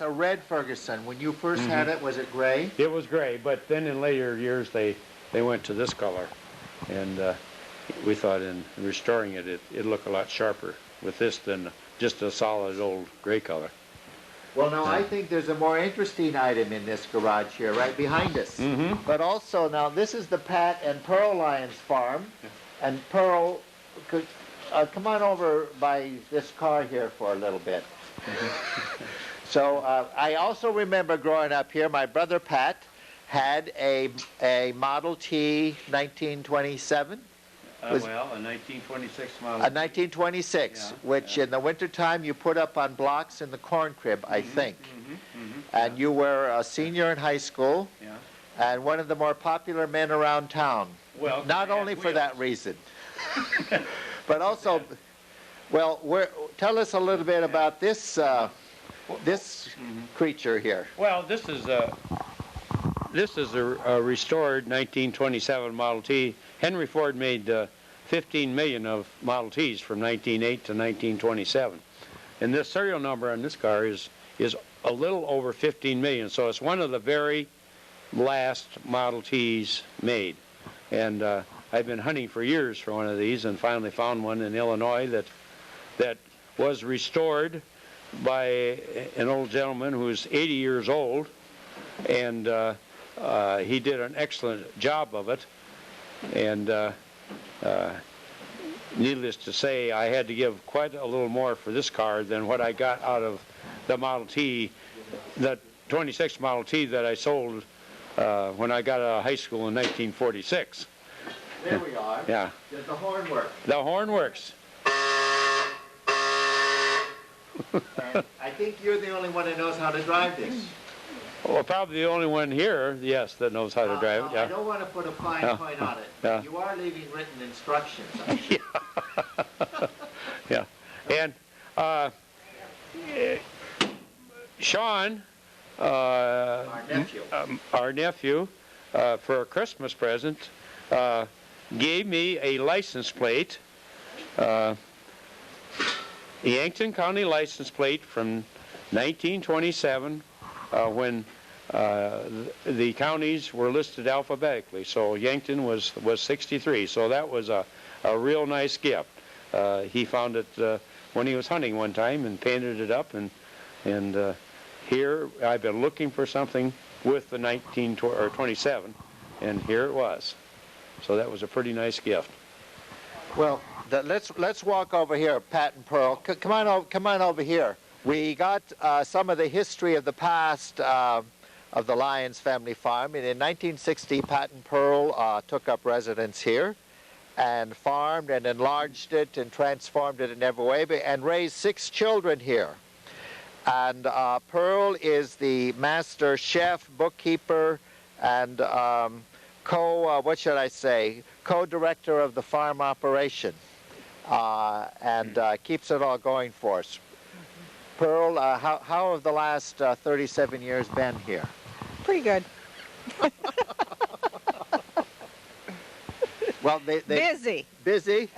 A red Ferguson. When you first had it, was it gray? It was gray, but then in later years they went to this color, and we thought in restoring it, it'd look a lot sharper with this than just a solid old gray color. Well, now I think there's a more interesting item in this garage here, right behind us. But also, now this is the Pat and Pearl Lyons farm, and Pearl, come on over by this car here for a little bit. So I also remember growing up here, my brother Pat had a Model T 1927. Well, a 1926 model. A 1926, which in the wintertime you put up on blocks in the corn crib, I think. And you were a senior in high school, and one of the more popular men around town. Well, not only for that reason, but also, well, tell us a little bit about this creature here. Well, this is a restored 1927 Model T. Henry Ford made 15 million of Model Ts from 1908 to 1927, and this serial number on this car is a little over 15 million. So it's one of the very last Model Ts made, and I've been hunting for years for one of these, and finally found one in Illinois that was restored by an old gentleman who's 80 years old, and he did an excellent job of it. And needless to say, I had to give quite a little more for this car than what I got out of the Model T, the 26 Model T that I sold when I got out of high school in 1946. There we are. Yeah. Does the horn work? The horn works. And I think you're the only one that knows how to drive this. Well, probably the only one here, yes, that knows how to drive it. Yeah. I don't want to put a fine point on it. Yeah. You are leaving written instructions. Yeah. And Sean, our nephew, for a Christmas present, gave me a license plate. The Yankton County license plate from 1927, when the counties were listed alphabetically. So Yankton was 63. So that was a real nice gift. He found it when he was hunting one time and painted it up. And here I've been looking for something with the 1927, and here it was. So that was a pretty nice gift. Well, let's walk over here, Pat and Pearl. Come on over here. We got some of the history of the past of the Lyons family farm. And in 1960, Pat and Pearl took up residence here and farmed and enlarged it and transformed it in every way and raised 6 children here. And Pearl is the master chef, bookkeeper, and co-director of the farm operation, and keeps it all going for us. Pearl, how have the last 37 years been here? Pretty good. Well, busy. Busy?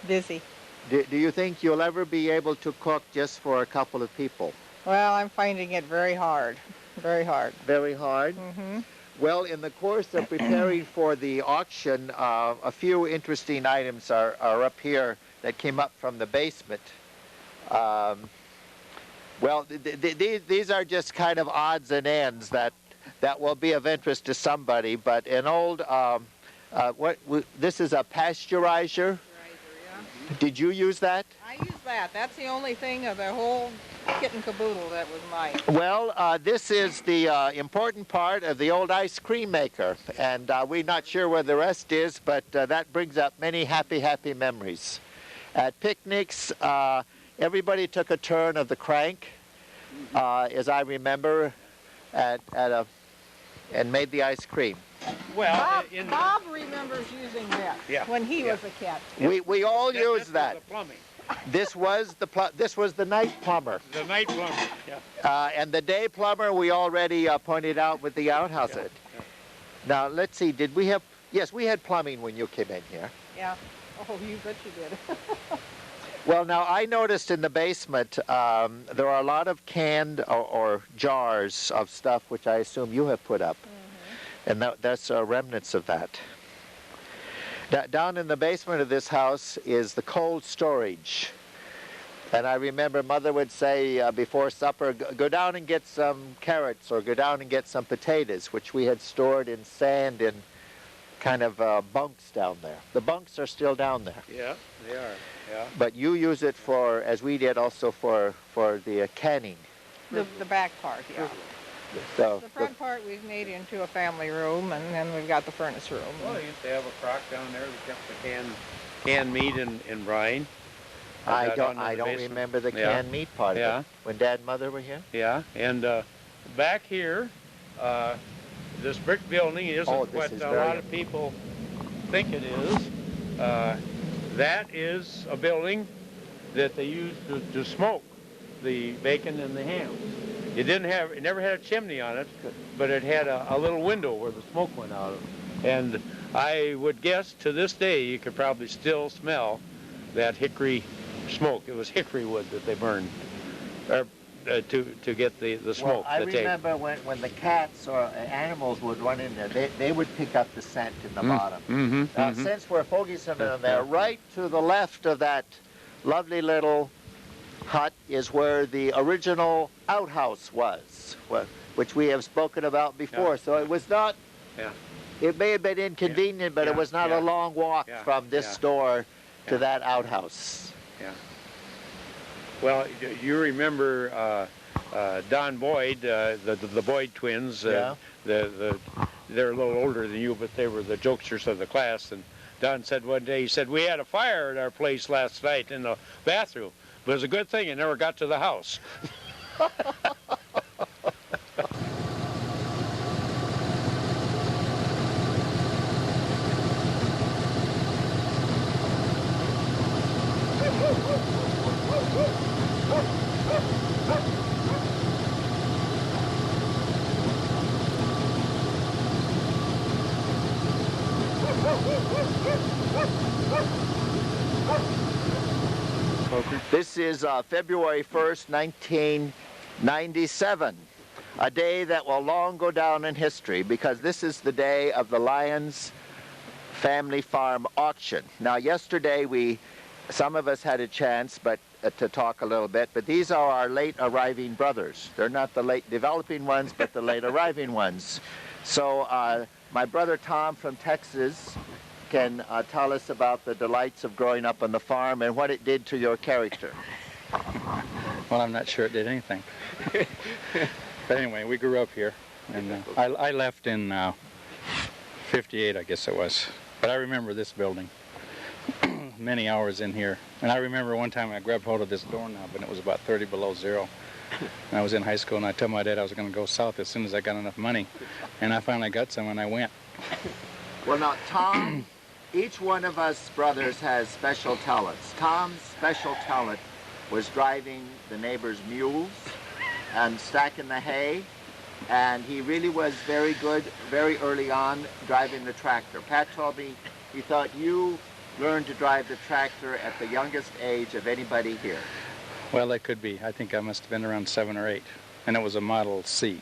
Busy. Do you think you'll ever be able to cook just for a couple of people? Well, I'm finding it very hard. Very hard. Very hard? Well, in the course of preparing for the auction, a few interesting items are up here that came up from the basement. Well, these are just kind of odds and ends that will be of interest to somebody. But an old, this is a pasteurizer. Yeah. Did you use that? I used that. That's the only thing of the whole kit and caboodle that was mine. Well, this is the important part of the old ice cream maker, and we're not sure where the rest is, but that brings up many happy memories. At picnics, everybody took a turn of the crank, as I remember, and made the ice cream. Well, Bob remembers using that when he was a kid. We all used that. The plumbing. This was the night plumber. The night plumber, yeah. And the day plumber we already pointed out with the outhouse. Yeah. Now let's see. Did we have? Yes, we had plumbing when you came in here. Yeah. Oh, you bet you did. Well, now I noticed in the basement there are a lot of canned or jars of stuff which I assume you have put up. And that's remnants of that. Down in the basement of this house is the cold storage. And I remember Mother would say before supper, go down and get some carrots or go down and get some potatoes, which we had stored in sand in kind of bunks down there. The bunks are still down there. Yeah, they are. Yeah. But you use it for, as we did, also for the canning. The back part, yeah. So The front part we've made into a family room, and then we've got the furnace room. Well, they used to have a crock down there that kept the canned meat in brine. I don't basement. remember the Yeah. canned meat part of it. When Dad and Mother were here? Yeah, and back here, this brick building isn't what a lot of people think it is. That is a building that they used to smoke the bacon and the hams. It never had a chimney on it, but it had a little window where the smoke went out of. And I would guess to this day you could probably still smell that hickory smoke. It was hickory wood that they burned to get the smoke. Well, I remember when the cats or animals would run in there, they would pick up the scent in the bottom. Since we're focusing on there, right to the left of that lovely little hut is where the original outhouse was, which we have spoken about before. So it was not, it may have been inconvenient, but it was not a long walk from this door to that outhouse. Yeah. Well, you remember Don Boyd, the Boyd twins. They're a little older than you, but they were the jokesters of the class. And Don said one day, he said, we had a fire at our place last night in the bathroom, but it was a good thing it never got to the house. This is February 1st, 1997, a day that will long go down in history because this is the day of the Lyons family farm auction. Now, yesterday some of us had a chance to talk a little bit, but these are our late arriving brothers. They're not the late developing ones, but the late arriving ones. So my brother Tom from Texas can tell us about the delights of growing up on the farm and what it did to your character. Well, I'm not sure it did anything. But anyway, we grew up here, and I left in 58, I guess it was. But I remember this building. Many hours in here. And I remember one time I grabbed hold of this doorknob, and it was about 30 below zero. And I was in high school, and I told my dad I was going to go south as soon as I got enough money. And I finally got some, and I went. Well, now, Tom, each one of us brothers has special talents. Tom's special talent was driving the neighbors' mules and stacking the hay, and he really was very good very early on driving the tractor. Pat told me he thought you learned to drive the tractor at the youngest age of anybody here. Well, that could be. I think I must have been around 7 or 8. And it was a Model C,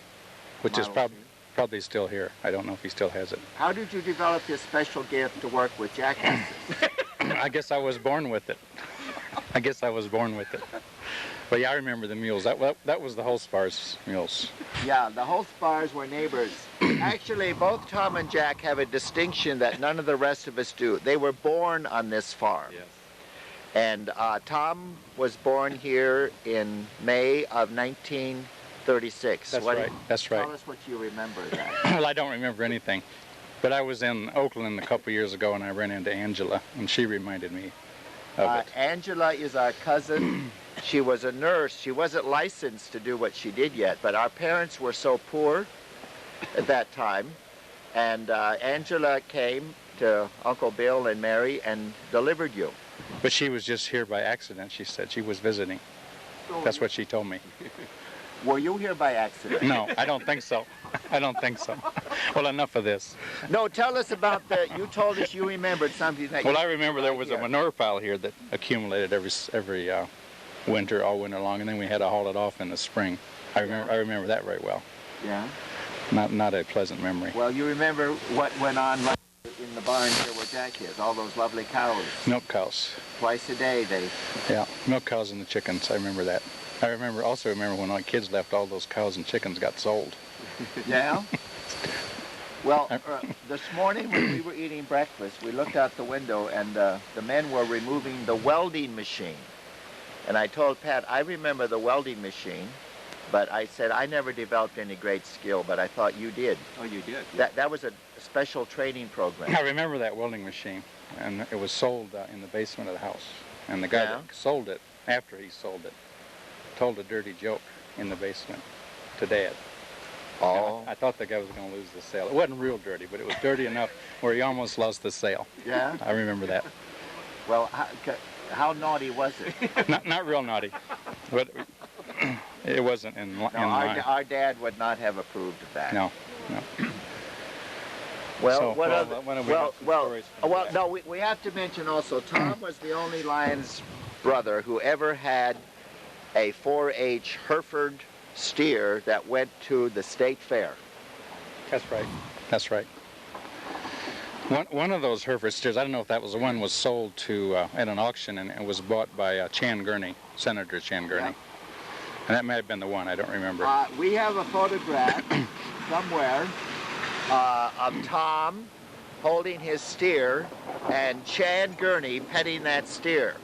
which is probably still here. I don't know if he still has it. How did you develop this special gift to work with jackasses? I guess I was born with it. But yeah, I remember the mules. That was the Holzbars mules. Yeah, the Holzbars were neighbors. Actually, both Tom and Jack have a distinction that none of the rest of us do. They were born on this farm. Yes. And Tom was born here in May of 1936. That's right. That's right. Tell us what you remember of that. Well, I don't remember anything. But I was in Oakland a couple years ago, and I ran into Angela, and she reminded me of it. Angela is our cousin. She was a nurse. She wasn't licensed to do what she did yet, but our parents were so poor at that time, and Angela came to Uncle Bill and Mary and delivered you. But she was just here by accident, she said. She was visiting. That's what she told me. Were you here by accident? No, I don't think so. I don't think so. Well, enough of this. No, tell us about you told us you remembered something that Well, you I remember there was a here. manure pile here that accumulated every winter, all winter long, and then we had to haul it off in the spring. I remember that very well. Yeah. Not a pleasant memory. Well, you remember what went on in the barn here where Jack is, all those lovely cows. Milk cows. Twice a day they... Yeah, milk cows and the chickens. I remember that. I also remember when my kids left, all those cows and chickens got sold. Yeah? Well, this morning when we were eating breakfast, we looked out the window and the men were removing the welding machine. And I told Pat, I remember the welding machine, but I said I never developed any great skill, but I thought you did. Oh, you did? That was a special training program. I remember that welding machine, and it was sold in the basement of the house. And the guy that sold it, after he sold it, told a dirty joke in the basement to Dad. Oh. I thought the guy was going to lose the sale. It wasn't real dirty, but it was dirty enough where he almost lost the sale. Yeah? I remember that. Well, how naughty was it? Not real naughty, but it wasn't in line. Our dad would not have approved of that. No. Well, So, what well, other, when have we got some stories from well, Jack? no, we have to mention also, Tom was the only Lyons brother who ever had a 4-H Hereford steer that went to the state fair. That's right. One of those Hereford steers, I don't know if that was the one, was sold to at an auction and was bought by Chan Gurney, Senator Chan Gurney. Yeah. And that might have been the one, I don't remember. We have a photograph somewhere of Tom holding his steer and Chan Gurney petting that steer.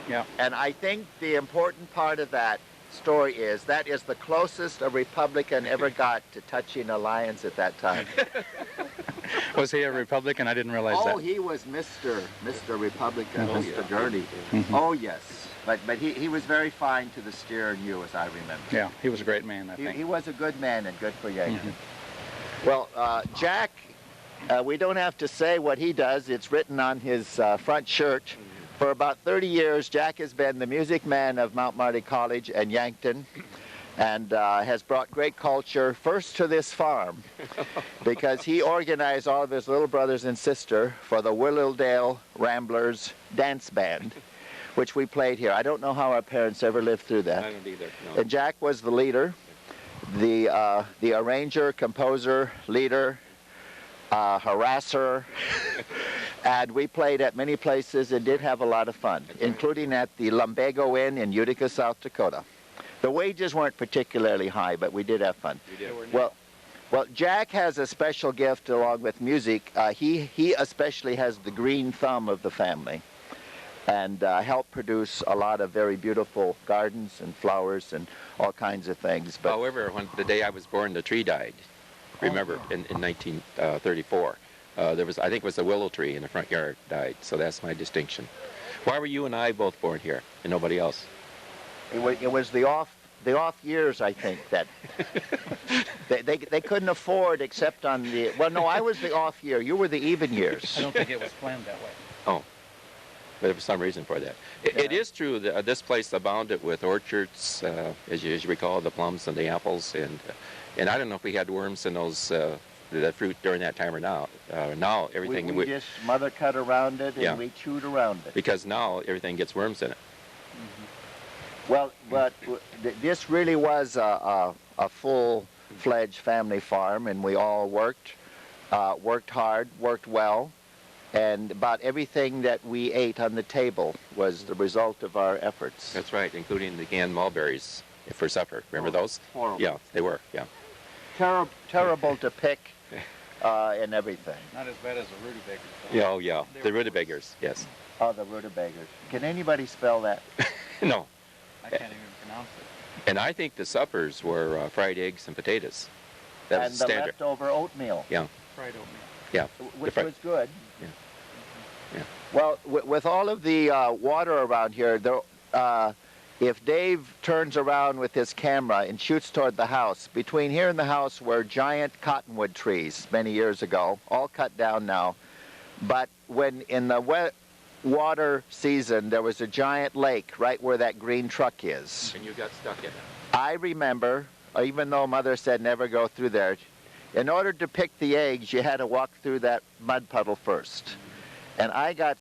Yeah. And I think the important part of that story is that is the closest a Republican ever got to touching a Lyons at that time. Was he a Republican? I didn't realize that. Oh, he was Mr. Republican, Mr. Gurney. Mhm. Oh, yes. But he was very fine to the steer and you, as I remember. Yeah, he was a great man, I think. He was a good man and good for Yankton. Mhm. Well, Jack, we don't have to say what he does. It's written on his front shirt. For about 30 years, Jack has been the music man of Mount Marty College and Yankton, and has brought great culture first to this farm because he organized all of his little brothers and sister for the Willowdale Ramblers dance band, which we played here. I don't know how our parents ever lived through that. I don't either, no. And Jack was the leader, the arranger, composer, leader, harasser, and we played at many places and did have a lot of fun, including at the Lumbago Inn in Utica, South Dakota. The wages weren't particularly high, but we did have fun. We did. Well, Jack has a special gift along with music. He especially has the green thumb of the family and helped produce a lot of very beautiful gardens and flowers and all kinds of things. But However, the day I was born, the tree died. Remember, in 1934. There was, I think it was a willow tree in the front yard died, so that's my distinction. Why were you and I both born here and nobody else? it was the off years, I think, that they couldn't afford except on the, well, no, I was the off year. You were the even years. I don't think it was planned that way. Oh, but there was some reason for that. It is true that this place abounded with orchards, as you recall, the plums and the apples, and I don't know if we had worms in those the fruit during that time or now. Now everything we just mother cut around it and Yeah. we chewed around it. because now everything gets worms in it. Well, but this really was a full-fledged family farm, and we all worked hard, worked well, and about everything that we ate on the table was the result of our efforts. That's right, including the canned mulberries for supper. Remember those? Horrible. Yeah, they were. Yeah. Terrible to pick and everything. Not as bad as the rutabagas. Yeah. Oh, yeah. The rutabagas. Yes. Oh, the rutabagas. Can anybody spell that? No. I can't even pronounce it. And I think the suppers were fried eggs and potatoes. That And was the standard. leftover oatmeal, Yeah. Fried oatmeal. Yeah. which fried- was good. Yeah. Yeah. Well, with all of the water around here, if Dave turns around with his camera and shoots toward the house, between here and the house were giant cottonwood trees many years ago, all cut down now. But when in the wet water season, there was a giant lake right where that green truck is. And you got stuck in it. I remember, even though Mother said never go through there, In order to pick the eggs, you had to walk through that mud puddle first. And I got